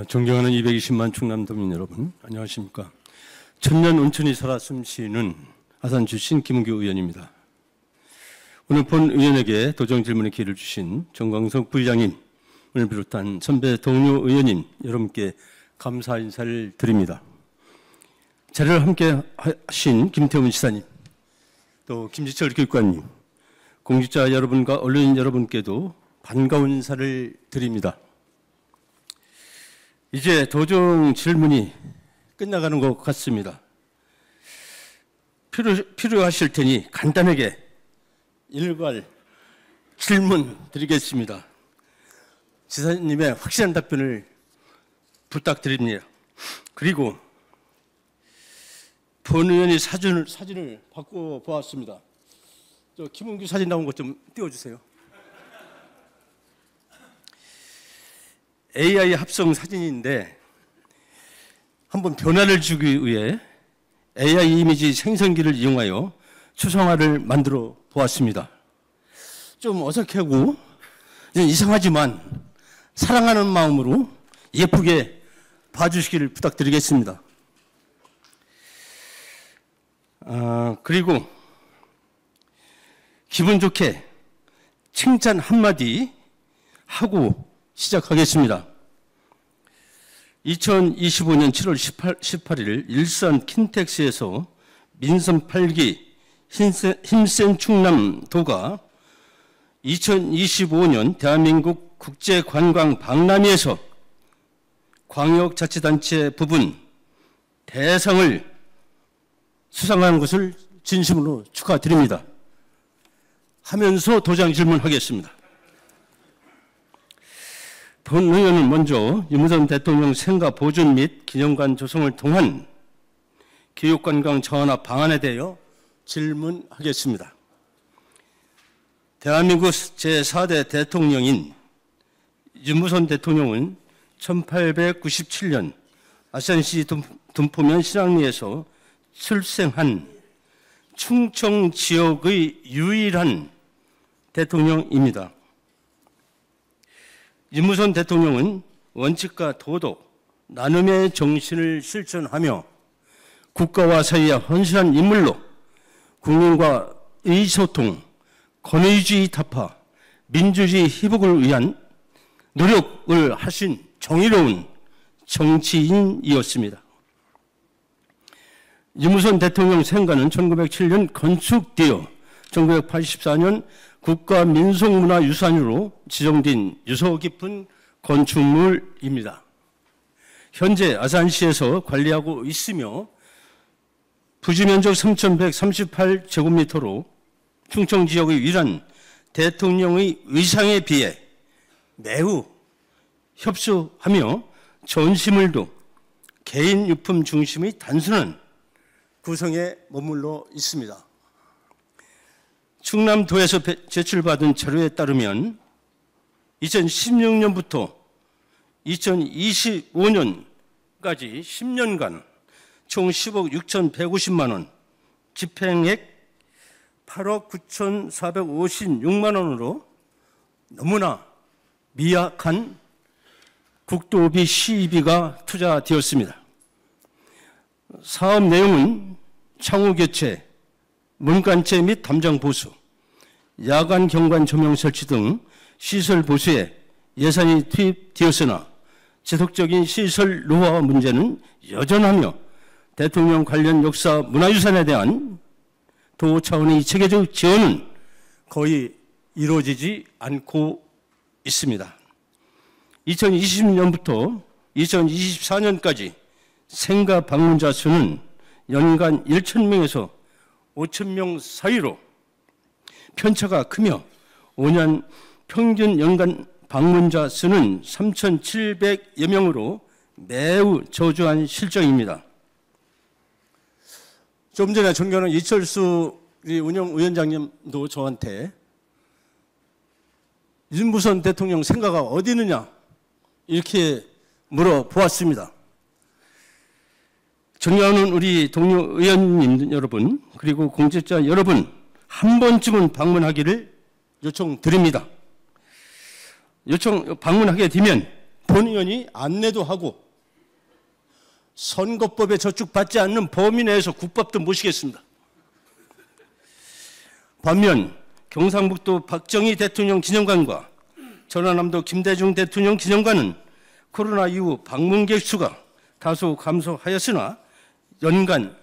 존경하는 220만 충남도민 여러분, 안녕하십니까. 천년 온천이 살아 숨쉬는 아산 출신 김은규 의원입니다. 오늘 본 의원에게 도정 질문의 기회를 주신 정광석 부의장님을 비롯한 선배 동료 의원님 여러분께 감사 인사를 드립니다. 자리를 함께 하신 김태훈 지사님, 또 김지철 교육관님, 공직자 여러분과 언론인 여러분께도 반가운 인사를 드립니다. 이제 도정 질문이 끝나가는 것 같습니다. 필요하실 테니 간단하게 일괄 질문 드리겠습니다. 지사님의 확실한 답변을 부탁드립니다. 그리고 본 의원이 사진을 바꿔보았습니다. 저 김은규 사진 나온 것 좀 띄워주세요. AI 합성 사진인데 한번 변화를 주기 위해 AI 이미지 생성기를 이용하여 추상화를 만들어 보았습니다. 좀 어색하고 이상하지만 사랑하는 마음으로 예쁘게 봐주시기를 부탁드리겠습니다. 그리고 기분 좋게 칭찬 한마디 하고 시작하겠습니다. 2025년 7월 18일 일산 킨텍스에서 민선 8기 힘센 충남도가 2025년 대한민국 국제관광 박람회에서 광역자치단체 부분 대상을 수상한 것을 진심으로 축하드립니다. 하면서 도장 질문하겠습니다. 본 의원은 먼저 유무선 대통령 생가 보존 및 기념관 조성을 통한 교육관광 차원화 방안에 대하여 질문하겠습니다. 대한민국 제4대 대통령인 유무선 대통령은 1897년 아산시 둔포면 신앙리에서 출생한 충청 지역의 유일한 대통령입니다. 유무선 대통령은 원칙과 도덕, 나눔의 정신을 실천하며 국가와 사회에 헌신한 인물로 국민과 의소통, 권위주의 타파, 민주주의 회복을 위한 노력을 하신 정의로운 정치인이었습니다. 유무선 대통령 생가는 1907년 건축되어 1984년 국가민속문화유산으로 지정된 유서 깊은 건축물입니다. 현재 아산시에서 관리하고 있으며 부지면적 3,138제곱미터로 충청 지역의 유일한 대통령의 의상에 비해 매우 협소하며 전시물도 개인 유품 중심의 단순한 구성에 머물러 있습니다. 충남도에서 제출받은 자료에 따르면 2016년부터 2025년까지 10년간 총 10억 6,150만 원, 집행액 8억 9,456만 원으로 너무나 미약한 국도비 시비가 투자되었습니다. 사업 내용은 창호 교체, 문간체 및 담장 보수, 야간 경관 조명 설치 등 시설 보수에 예산이 투입되었으나 지속적인 시설 노후화 문제는 여전하며 대통령 관련 역사 문화유산에 대한 도 차원의 체계적 지원은 거의 이루어지지 않고 있습니다. 2020년부터 2024년까지 생가 방문자 수는 연간 1,000명에서 5,000명 사이로 편차가 크며 5년 평균 연간 방문자 수는 3,700여 명으로 매우 저조한 실정입니다. 좀 전에 존경하는 이철수 운영위원장님도 저한테 유무선 대통령 생가가 어디 있느냐 이렇게 물어보았습니다. 존경하는 우리 동료 의원님 여러분, 그리고 공직자 여러분, 한 번쯤은 방문하기를 요청드립니다. 방문하게 되면 본 의원이 안내도 하고 선거법에 저축받지 않는 범위 내에서 국밥도 모시겠습니다. 반면 경상북도 박정희 대통령 기념관과 전라남도 김대중 대통령 기념관은 코로나 이후 방문객 수가 다소 감소하였으나 연간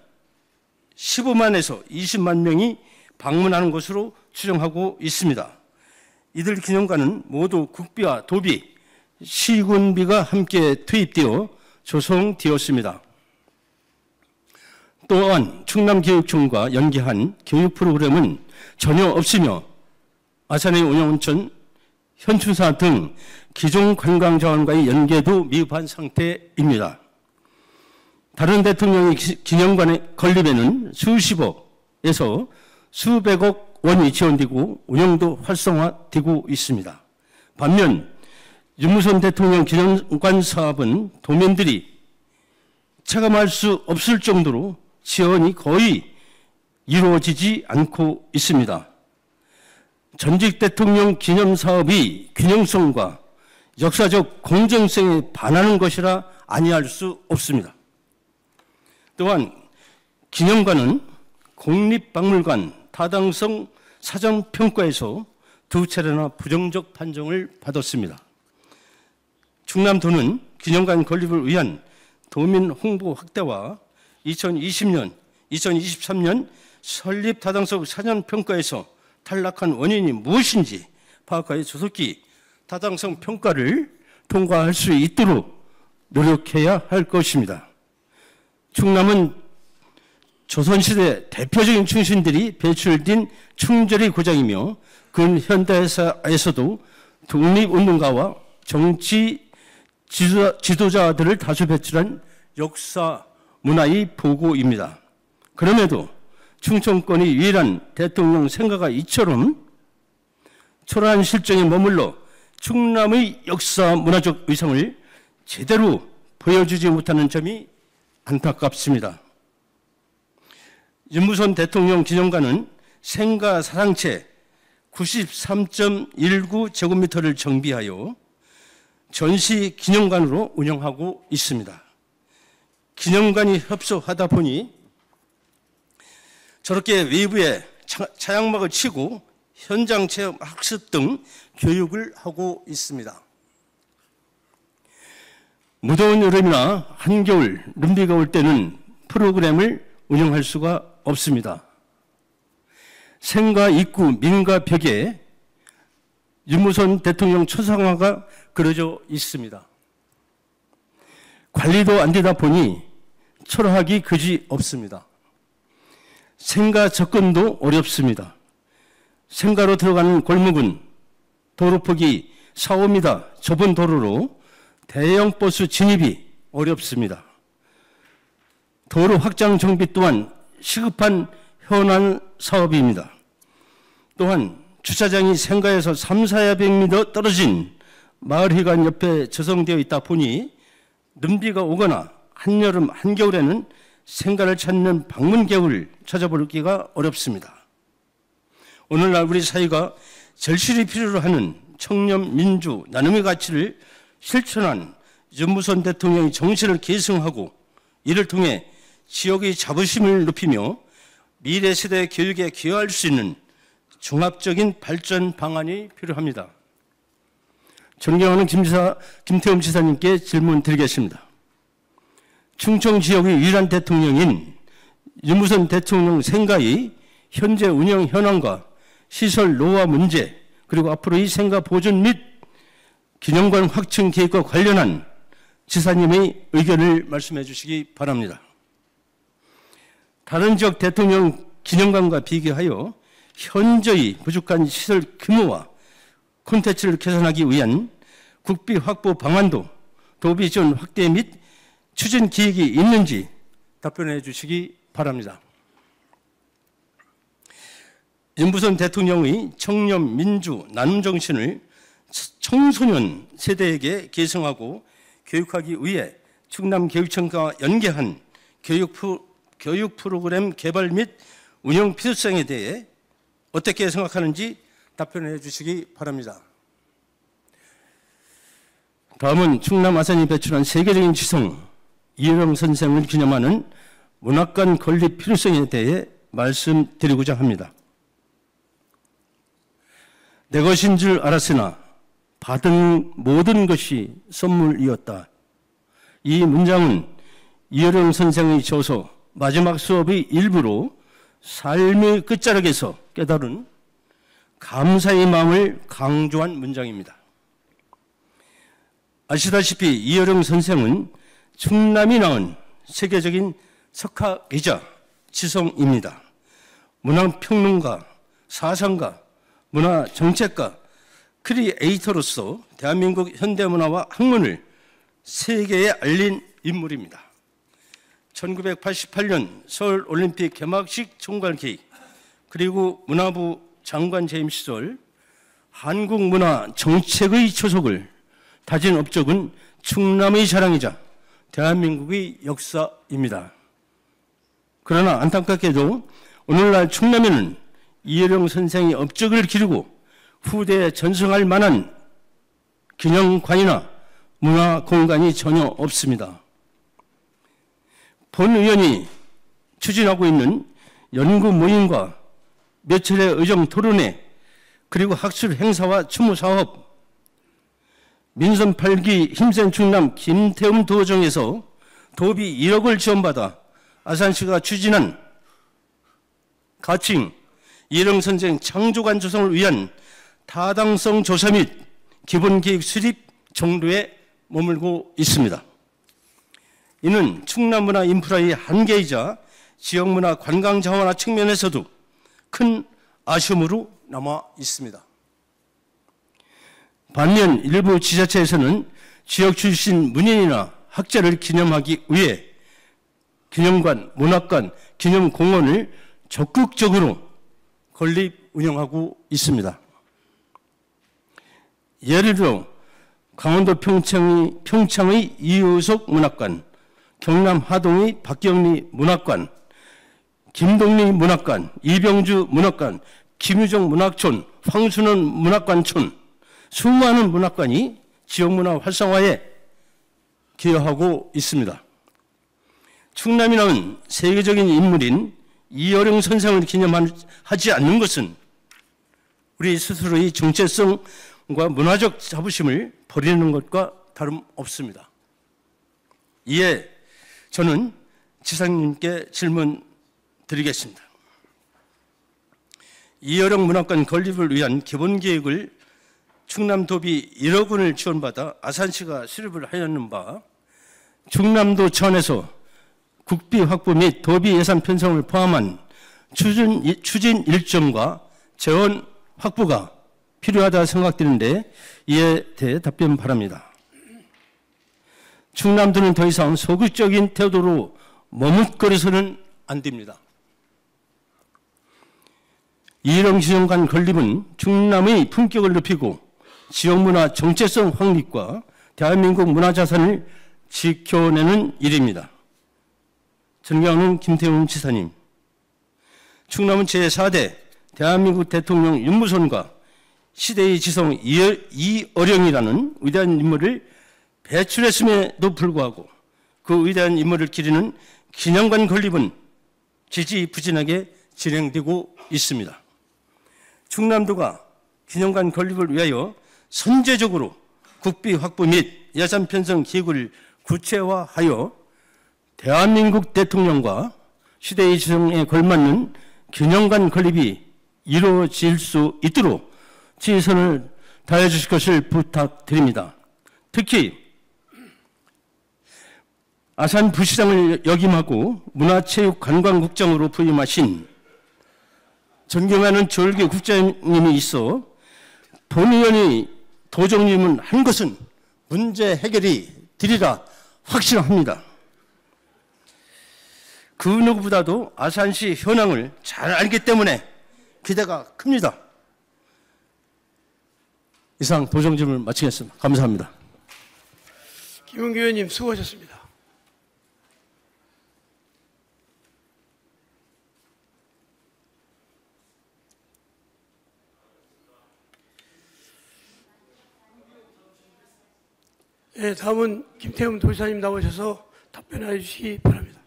15만에서 20만 명이 방문하는 것으로 추정하고 있습니다. 이들 기념관은 모두 국비와 도비, 시군비가 함께 투입되어 조성되었습니다. 또한 충남교육청과 연계한 교육 프로그램은 전혀 없으며 아산의 운영온천, 현충사 등 기존 관광자원과의 연계도 미흡한 상태입니다. 다른 대통령의 기념관의 건립에는 수십억에서 수백억 원이 지원되고 운영도 활성화되고 있습니다. 반면 윤무선 대통령 기념관 사업은 도민들이 체감할 수 없을 정도로 지원이 거의 이루어지지 않고 있습니다. 전직 대통령 기념 사업이 균형성과 역사적 공정성에 반하는 것이라 아니할 수 없습니다. 또한 기념관은 국립박물관 타당성 사전평가에서 2차례나 부정적 판정을 받았습니다. 충남도는 기념관 건립을 위한 도민 홍보 확대와 2020년, 2023년 설립 타당성 사전평가에서 탈락한 원인이 무엇인지 파악하여 조속히 타당성 평가를 통과할 수 있도록 노력해야 할 것입니다. 충남은 조선시대 대표적인 충신들이 배출된 충절의 고장이며 근현대사에서도 독립운동가와 정치 지도자들을 다수 배출한 역사 문화의 보고입니다. 그럼에도 충청권이 유일한 대통령 생가가 이처럼 초라한 실정에 머물러 충남의 역사 문화적 의성을 제대로 보여주지 못하는 점이 안타깝습니다. 윤무선 대통령 기념관은 생가 사상채 93.19제곱미터를 정비하여 전시 기념관으로 운영하고 있습니다. 기념관이 협소하다 보니 저렇게 외부에 차양막을 치고 현장 체험 학습 등 교육을 하고 있습니다. 무더운 여름이나 한겨울, 눈비가 올 때는 프로그램을 운영할 수가 없습니다. 생가 입구 민가 벽에 윤무선 대통령 초상화가 그려져 있습니다. 관리도 안 되다 보니 초라하기 그지 없습니다. 생가 접근도 어렵습니다. 생가로 들어가는 골목은 도로폭이 4~5m 좁은 도로로 대형 버스 진입이 어렵습니다. 도로 확장 정비 또한 시급한 현안 사업입니다. 또한 주차장이 생가에서 300~400m 떨어진 마을회관 옆에 조성되어 있다 보니 눈비가 오거나 한여름, 한겨울에는 생가를 찾는 방문객을 찾아보기가 어렵습니다. 오늘날 우리 사회가 절실히 필요로 하는 청렴, 민주, 나눔의 가치를 실천한 윤무선 대통령의 정신을 계승하고 이를 통해 지역의 자부심을 높이며 미래 세대 교육에 기여할 수 있는 종합적인 발전 방안이 필요합니다. 존경하는 김태흠 지사님께 질문 드리겠습니다. 충청 지역의 유일한 대통령인 윤무선 대통령 생가의 현재 운영 현황과 시설 노후화 문제 그리고 앞으로의 생가 보존 및 기념관 확충 계획과 관련한 지사님의 의견을 말씀해 주시기 바랍니다. 다른 지역 대통령 기념관과 비교하여 현저히 부족한 시설 규모와 콘텐츠를 개선하기 위한 국비 확보 방안도 도비 지원 확대 및 추진 계획이 있는지 답변해 주시기 바랍니다. 윤무선 대통령의 청렴, 민주, 나눔 정신을 청소년 세대에게 계승하고 교육하기 위해 충남교육청과 연계한 교육 프로그램 개발 및 운영 필요성에 대해 어떻게 생각하는지 답변해 주시기 바랍니다. 다음은 충남 아산이 배출한 세계적인 지성 이혜령 선생을 기념하는 문학관 건립 필요성에 대해 말씀드리고자 합니다. 내 것인 줄 알았으나 받은 모든 것이 선물이었다. 이 문장은 이혜령 선생의 저서 마지막 수업의 일부로 삶의 끝자락에서 깨달은 감사의 마음을 강조한 문장입니다. 아시다시피 이혜령 선생은 충남이 낳은 세계적인 석학이자 지성입니다. 문화평론가, 사상가, 문화정책가, 크리에이터로서 대한민국 현대문화와 학문을 세계에 알린 인물입니다. 1988년 서울올림픽 개막식 총괄 기획, 그리고 문화부 장관 재임 시절 한국문화정책의 초석을 다진 업적은 충남의 자랑이자 대한민국의 역사입니다. 그러나 안타깝게도 오늘날 충남에는 이혜령 선생의 업적을 기리고 후대에 전승할 만한 기념관이나 문화공간이 전혀 없습니다. 본 의원이 추진하고 있는 연구 모임과 몇 차례 의정 토론회, 그리고 학술 행사와 추모 사업, 민선 8기 힘센 충남 김태움 도정에서 도비 1억을 지원받아 아산시가 추진한 가칭 이혜령 선생 창조관 조성을 위한 타당성 조사 및 기본계획 수립 정도에 머물고 있습니다. 이는 충남문화 인프라의 한계이자 지역문화 관광 자원화 측면에서도 큰 아쉬움으로 남아 있습니다. 반면 일부 지자체에서는 지역 출신 문인이나 학자를 기념하기 위해 기념관, 문학관, 기념공원을 적극적으로 건립 운영하고 있습니다. 예를 들어 강원도 평창의 이효석 문학관, 경남 하동의 박경리 문학관, 김동리 문학관, 이병주 문학관, 김유정 문학촌, 황순원 문학관촌, 수많은 문학관이 지역문화 활성화에 기여하고 있습니다. 충남이 낳은 세계적인 인물인 이혜령 선생을 기념하지 않는 것은 우리 스스로의 정체성과 문화적 자부심을 버리는 것과 다름없습니다. 이에 저는 지사님께 질문 드리겠습니다. 이혜령 문학관 건립을 위한 기본계획을 충남도비 1억 원을 지원받아 아산시가 수립을 하였는 바, 충남도 차원에서 국비 확보 및 도비 예산 편성을 포함한 추진 일정과 재원 확보가 필요하다 생각되는데 이에 대해 답변 바랍니다. 충남도는 더 이상 소극적인 태도로 머뭇거려서는 안 됩니다. 이혜령 기념관 건립은 충남의 품격을 높이고 지역문화 정체성 확립과 대한민국 문화자산을 지켜내는 일입니다. 존경하는 김태훈 지사님, 충남은 제4대 대한민국 대통령 윤무선과 시대의 지성 이어령이라는 위대한 인물을 배출했음에도 불구하고 그 위대한 인물을 기리는 기념관 건립은 지지부진하게 진행되고 있습니다. 충남도가 기념관 건립을 위하여 선제적으로 국비 확보 및 예산 편성 계획을 구체화하여 대한민국 대통령과 시대의 지성에 걸맞는 기념관 건립이 이루어질 수 있도록 최선을 다해 주실 것을 부탁드립니다. 특히 아산 부시장을 역임하고 문화체육관광국장으로 부임하신 존경하는 조일교 국장님이 있어 본 의원이 도정님은 한 것은 문제 해결이 되리라 확신합니다. 그 누구보다도 아산시 현황을 잘 알기 때문에 기대가 큽니다. 이상 도정 질문을 마치겠습니다. 감사합니다. 김은규 의원님 수고하셨습니다. 네, 다음은 김태흠 도지사님 나오셔서 답변해 주시기 바랍니다.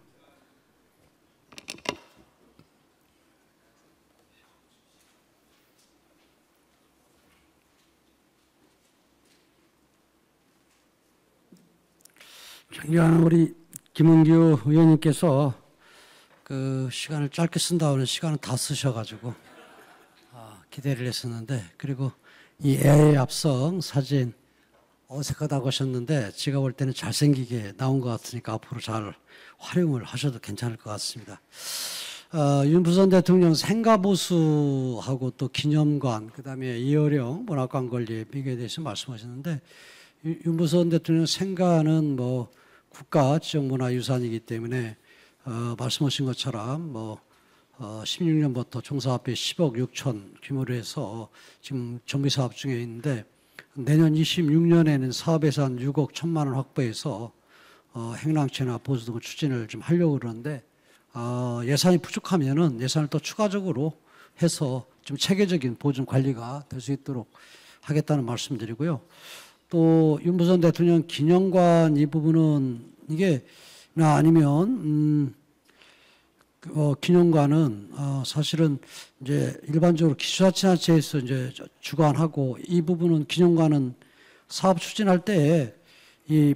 존경하는 우리 김은규 의원님께서 그 시간을 짧게 쓴다고는 시간을 다 쓰셔가지고 기대를 했었는데, 그리고 이 AI 합성 사진 어색하다고 하셨는데 제가 볼 때는 잘생기게 나온 것 같으니까 앞으로 잘 활용을 하셔도 괜찮을 것 같습니다. 윤부선 대통령 생가보수하고 또 기념관, 그다음에 이어령 문학관 건립 이에 대해서 말씀하셨는데, 윤부선 대통령 생가는 뭐 국가 지정문화유산이기 때문에 말씀하신 것처럼 16년부터 총사업비 10억 6천 규모로 해서 지금 정비 사업 중에 있는데, 내년 26년에는 사업 예산 6억 1천만 원 확보해서 행랑채나 보수 등을 추진을 좀 하려고 그러는데, 예산이 부족하면은 예산을 또 추가적으로 해서 좀 체계적인 보증 관리가 될 수 있도록 하겠다는 말씀드리고요. 또 윤부선 대통령 기념관 이 부분은 이게 아니면 기념관은 사실은 이제 일반적으로 기초자치단체에서 이제 주관하고, 이 부분은 기념관은 사업 추진할 때 이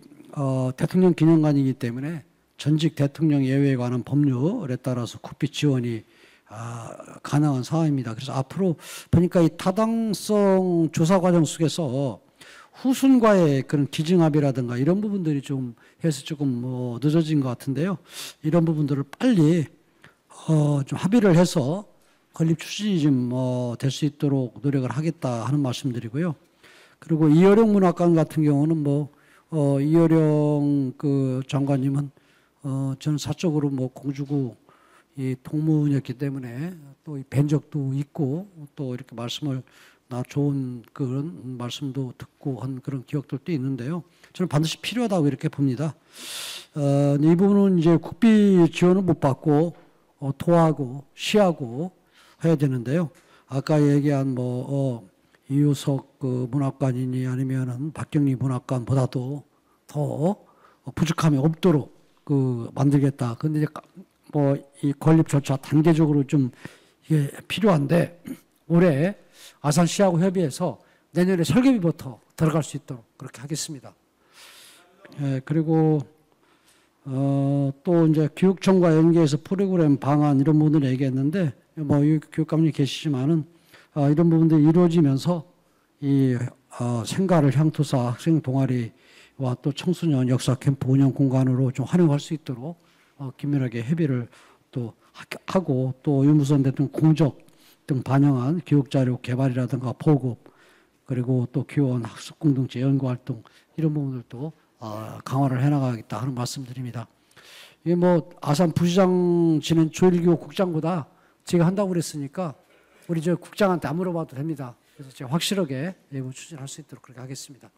대통령 기념관이기 때문에 전직 대통령 예외에 관한 법률에 따라서 국비 지원이 가능한 사항입니다. 그래서 앞으로 보니까 이 타당성 조사 과정 속에서 후순과의 그런 기증합의라든가 이런 부분들이 좀 해서 조금 늦어진 것 같은데요. 이런 부분들을 빨리 좀 합의를 해서 건립 추진이 좀 될 수 있도록 노력을 하겠다 하는 말씀드리고요. 그리고 이어령 문학관 같은 경우는 이어령 그 장관님은 저는 사적으로 공주구 이 동문이었기 때문에 또 뵌 적도 있고, 또 이렇게 말씀을 좋은 그런 말씀도 듣고 한 그런 기억들도 있는데요. 저는 반드시 필요하다고 이렇게 봅니다. 이 부분은 이제 국비 지원을 못 받고 도하고 시하고 해야 되는데요. 아까 얘기한 이효석 그 문학관이니 아니면은 박경리 문학관보다도 더 부족함이 없도록 만들겠다. 근데 이제 이 건립조차 단계적으로 좀 이게 필요한데, 올해 아산시하고 협의해서 내년에 설계비부터 들어갈 수 있도록 그렇게 하겠습니다. 그리고 또 이제 교육청과 연계해서 프로그램 방안 이런 부분을 얘기했는데, 교육감님 계시지만은 이런 부분들이 이루어지면서 이 생가를 향토사 학생 동아리와 또 청소년 역사 캠프 운영 공간으로 좀 활용할 수 있도록 긴밀하게 협의를 또 하고, 또 윤부선 대통령 공적 등 반영한 교육자료 개발이라든가 보급, 그리고 또 교원 학습 공동체 연구활동 이런 부분들도 강화를 해나가겠다 하는 말씀드립니다. 이게 아산 부시장 지낸 조일교 국장보다 제가 한다고 그랬으니까 우리 저 국장한테 안 물어봐도 됩니다. 그래서 제가 확실하게 추진할 수 있도록 그렇게 하겠습니다.